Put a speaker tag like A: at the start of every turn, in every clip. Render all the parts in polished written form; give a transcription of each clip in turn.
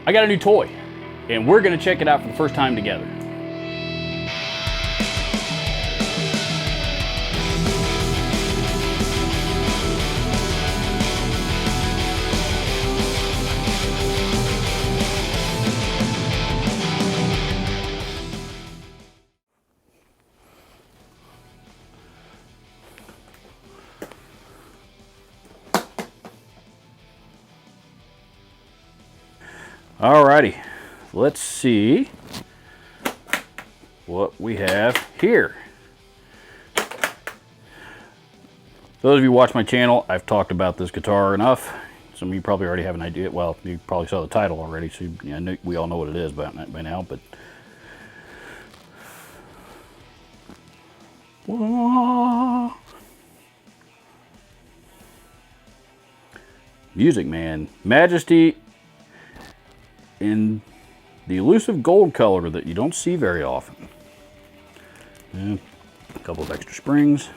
A: I got a new toy, and we're gonna check it out for the first time together. Alrighty, let's see what we have here. Those of you who watch my channel, I've talked about this guitar enough. Some of you probably already have an idea. Well, you probably saw the title already, so we all know what it is by now. But music, man. Majesty in the elusive gold color that you don't see very often. And a couple of extra springs.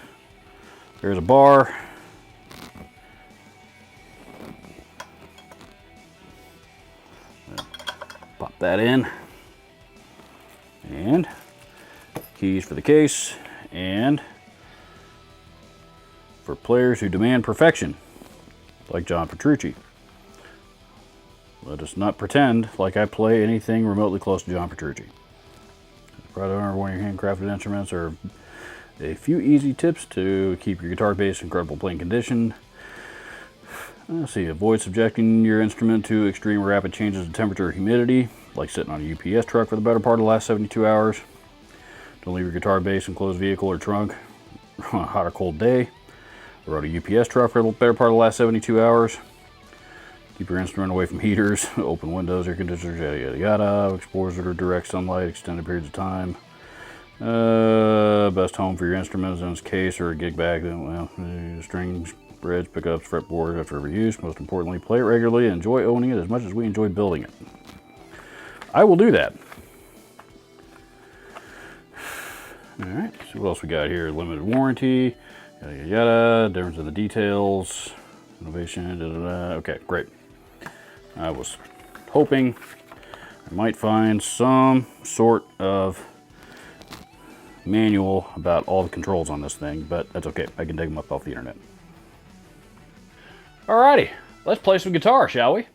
A: There's a bar. Pop that in. And keys for the case. And for players who demand perfection, like John Petrucci. Let us not pretend like I play anything remotely close to John Petrucci. Proud owner of one of your handcrafted instruments are a few easy tips to keep your guitar bass in incredible playing condition. Let's see, avoid subjecting your instrument to extreme or rapid changes in temperature or humidity, like sitting on a UPS truck for the better part of the last 72 hours. Don't leave your guitar bass in closed vehicle or trunk on a hot or cold day. Or on a UPS truck for the better part of the last 72 hours. Keep your instrument away from heaters, open windows, air conditioners, yada yada yada. Exposure to direct sunlight, extended periods of time. Best home for your instruments in its case or a gig bag. Well, strings, bridge, pickups, fretboard after every use. Most importantly, play it regularly and enjoy owning it as much as we enjoy building it. I will do that. All right, so what else we got here? Limited warranty, yada yada yada. Difference in the details, innovation, da da da. Okay, great. I was hoping I might find some sort of manual about all the controls on this thing, but that's okay. I can dig them up off the internet. Alrighty, let's play some guitar, shall we?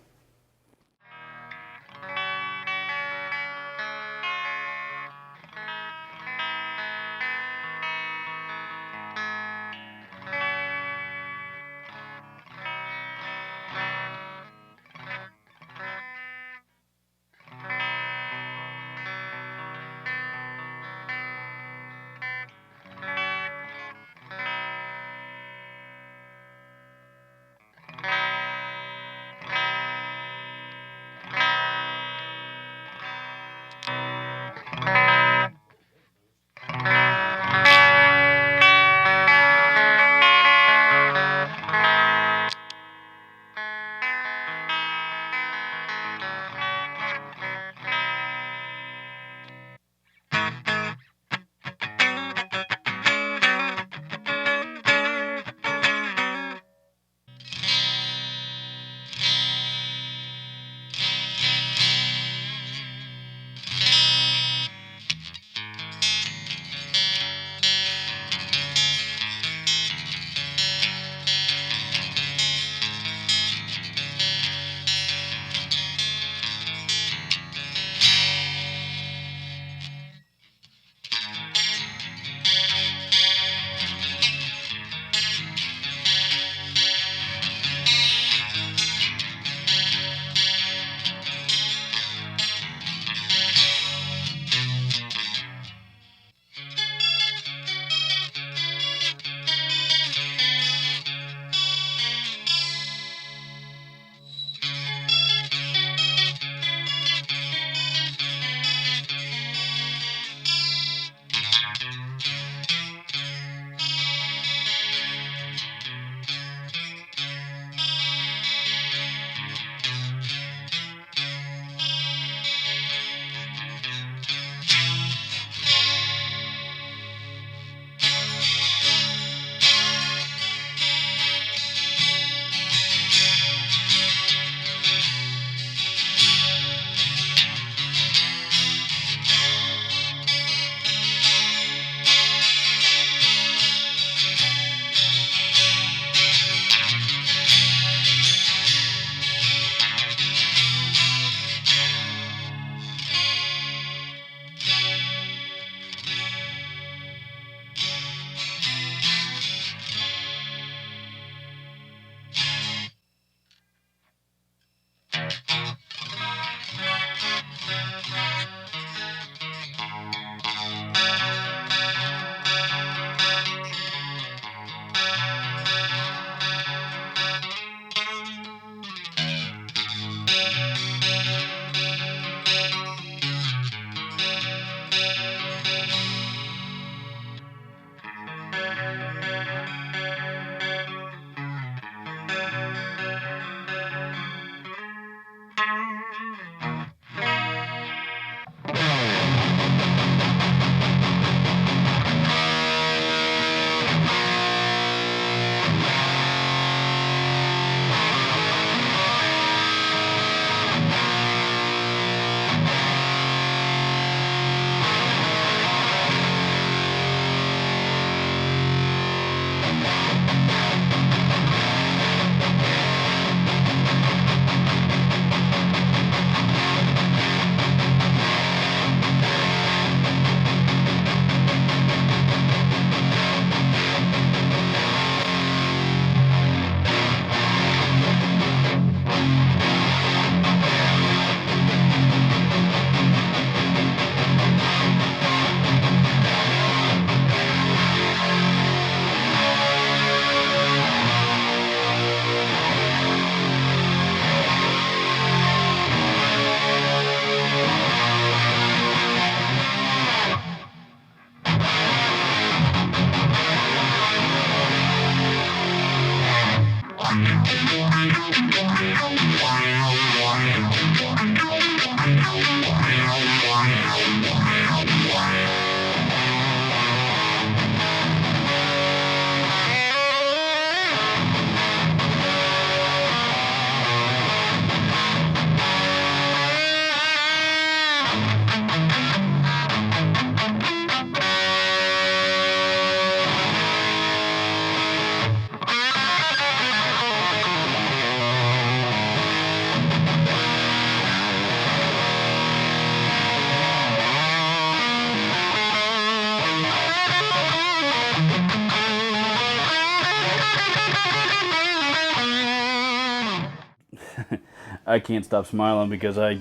A: I can't stop smiling because I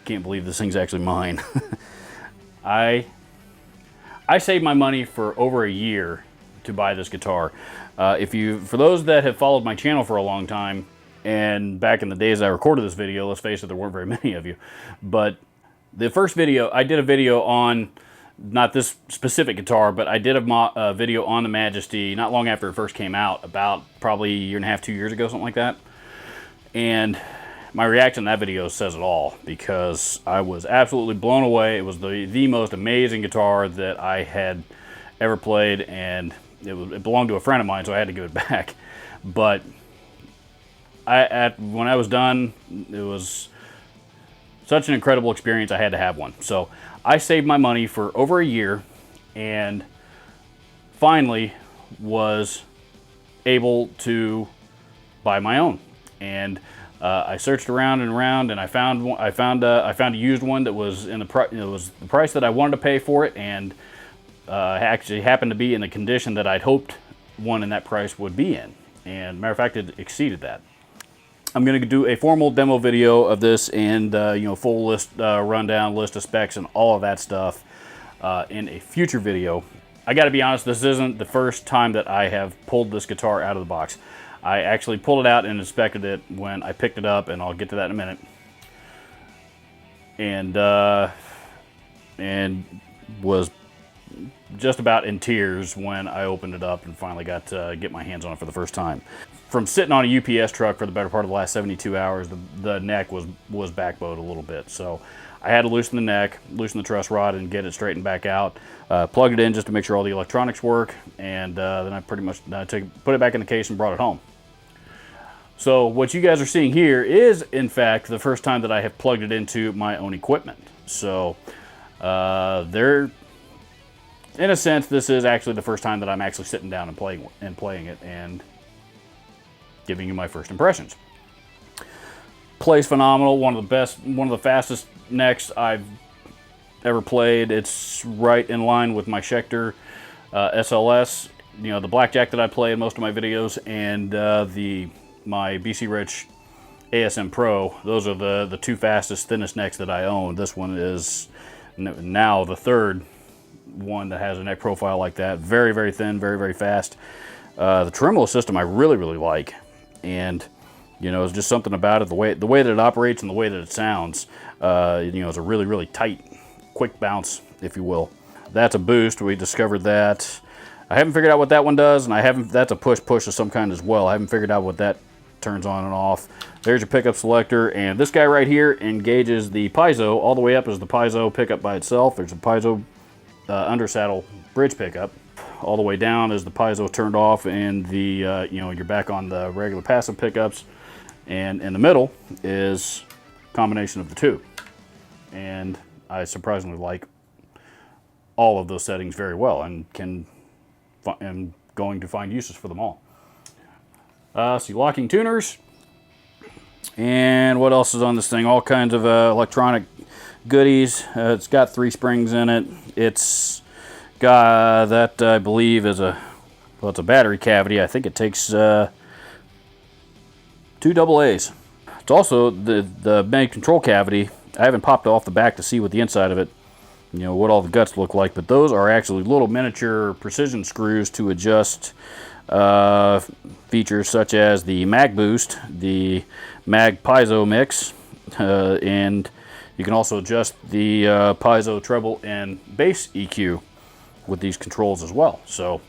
A: can't believe this thing's actually mine. I saved my money for over a year to buy this guitar. For those that have followed my channel for a long time, and back in the days I recorded this video, let's face it, there weren't very many of you, but the first video, I did a video on, not this specific guitar, but I did a video on the Majesty not long after it first came out, about probably a year and a half, 2 years ago, something like that. And my reaction to that video says it all, because I was absolutely blown away. It was the most amazing guitar that I had ever played, and it belonged to a friend of mine, so I had to give it back. But when I was done, it was such an incredible experience. I had to have one. So I saved my money for over a year, and finally was able to buy my own. And I searched around and around, and I found a used one that was in the price that I wanted to pay for it, and actually happened to be in the condition that I'd hoped one in that price would be in. And matter of fact, it exceeded that. I'm going to do a formal demo video of this, and full list rundown, list of specs, and all of that stuff in a future video. I got to be honest, this isn't the first time that I have pulled this guitar out of the box. I actually pulled it out and inspected it when I picked it up, and I'll get to that in a minute. And was just about in tears when I opened it up and finally got to get my hands on it for the first time. From sitting on a UPS truck for the better part of the last 72 hours, the neck was backbowed a little bit. So I had to loosen the neck, loosen the truss rod, and get it straightened back out. Plugged it in just to make sure all the electronics work, and then I pretty much put it back in the case and brought it home. So what you guys are seeing here is, in fact, the first time that I have plugged it into my own equipment. So in a sense, this is actually the first time that I'm actually sitting down and playing it and giving you my first impressions. Plays phenomenal. One of the fastest necks I've ever played. It's right in line with my Schecter SLS, the blackjack that I play in most of my videos, and my BC Rich ASM Pro. Those are the two fastest, thinnest necks that I own. This one is now the third one that has a neck profile like that. Very, very thin, very, very fast. The tremolo system I really, really like. And, you know, it's just something about it, the way that it operates and the way that it sounds. You know, it's a really, really tight, quick bounce, if you will. That's a boost. We discovered that. I haven't figured out what that one does, and that's a push of some kind as well. I haven't figured out what that turns on and off. There's your pickup selector, and this guy right here engages the piezo. All the way up is the piezo pickup by itself. There's a piezo undersaddle bridge pickup. All the way down is the piezo turned off, and the you know, you're back on the regular passive pickups. And in the middle is a combination of the two. And I surprisingly like all of those settings very well, and am going to find uses for them all. See, locking tuners. And what else is on this thing? All kinds of electronic goodies. It's got 3 springs in it. It's got that, I believe, is it's a battery cavity. I think it takes 2 AA's. It's also the main control cavity. I haven't popped off the back to see what the inside of it, you know, what all the guts look like, but those are actually little miniature precision screws to adjust features such as the mag boost, the mag piezo mix, and you can also adjust the piezo treble and bass EQ with these controls as well. So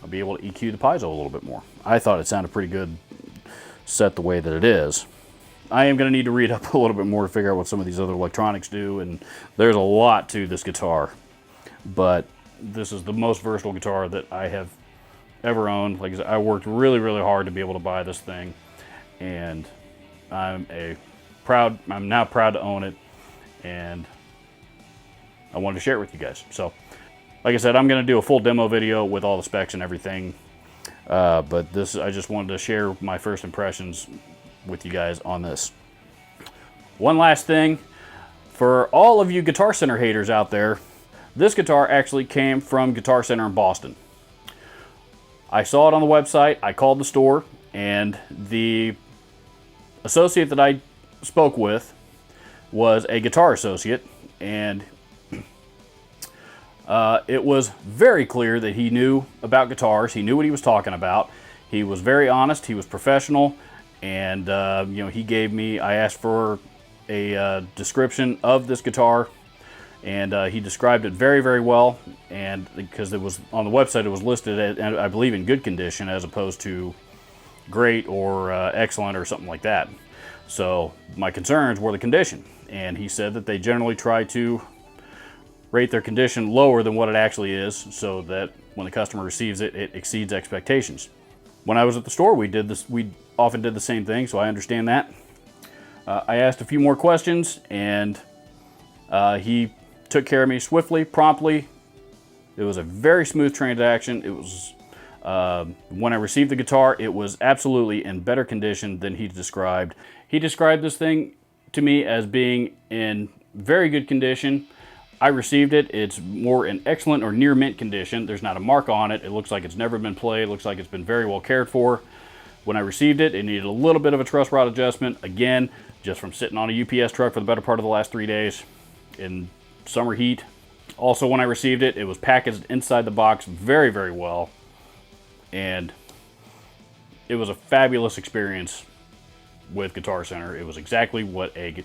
A: I'll be able to EQ the piezo a little bit more. I thought it sounded pretty good set the way that it is. I am going to need to read up a little bit more to figure out what some of these other electronics do, and there's a lot to this guitar, but this is the most versatile guitar that I have ever owned. Like I said, I worked really, really hard to be able to buy this thing, and I'm now proud to own it, and I wanted to share it with you guys. So, like I said, I'm going to do a full demo video with all the specs and everything, but I just wanted to share my first impressions with you guys on this. One last thing, for all of you Guitar Center haters out there, this guitar actually came from Guitar Center in Boston. I saw it on the website, I called the store, and the associate that I spoke with was a guitar associate, and it was very clear that he knew about guitars. He knew what he was talking about. He was very honest, he was professional, and you know, he gave me, I asked for a description of this guitar, and he described it very, very well. And because it was on the website, it was listed at, I believe, in good condition as opposed to great or excellent or something like that. So my concerns were the condition, and he said that they generally try to rate their condition lower than what it actually is, so that when the customer receives it, it exceeds expectations. When I was at the store, we often did the same thing, so I understand that. I asked a few more questions, and he took care of me swiftly, promptly. It was a very smooth transaction. It was when I received the guitar, it was absolutely in better condition than he described. He described this thing to me as being in very good condition. I received it. It's more in excellent or near mint condition. There's not a mark on it. It looks like it's never been played. It looks like it's been very well cared for. When I received it, it needed a little bit of a truss rod adjustment. Again, just from sitting on a UPS truck for the better part of the last 3 days in summer heat. Also, when I received it, it was packaged inside the box very, very well. And it was a fabulous experience with Guitar Center. It was exactly what a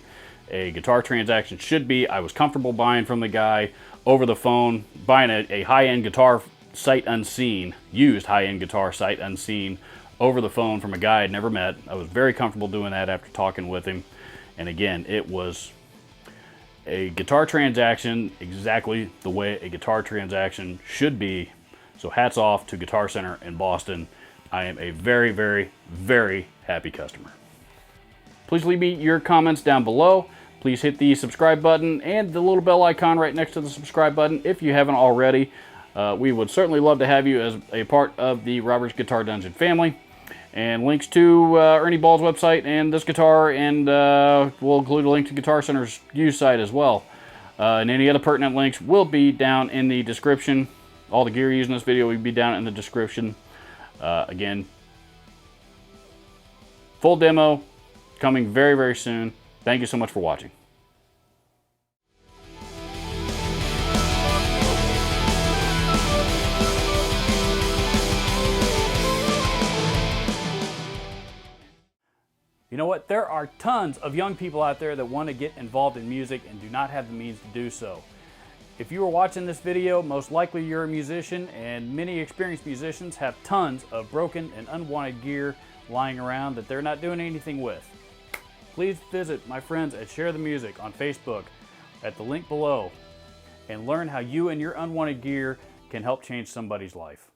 A: guitar transaction should be. I was comfortable buying from the guy over the phone, buying a high-end guitar sight unseen, used high-end guitar sight unseen over the phone from a guy I'd never met. I was very comfortable doing that after talking with him. And again, it was a guitar transaction exactly the way a guitar transaction should be. So hats off to Guitar Center in Boston. I am a very, very, very happy customer. Please leave me your comments down below. Please hit the subscribe button and the little bell icon right next to the subscribe button if you haven't already. We would certainly love to have you as a part of the Robert's Guitar Dungeon family. And links to Ernie Ball's website and this guitar, and we'll include a link to Guitar Center's used site as well. And any other pertinent links will be down in the description. All the gear used in this video will be down in the description. Again, full demo, coming very, very soon. Thank you so much for watching. You know what? There are tons of young people out there that want to get involved in music and do not have the means to do so. If you are watching this video, most likely you're a musician, and many experienced musicians have tons of broken and unwanted gear lying around that they're not doing anything with. Please visit my friends at Share the Music on Facebook at the link below and learn how you and your unwanted gear can help change somebody's life.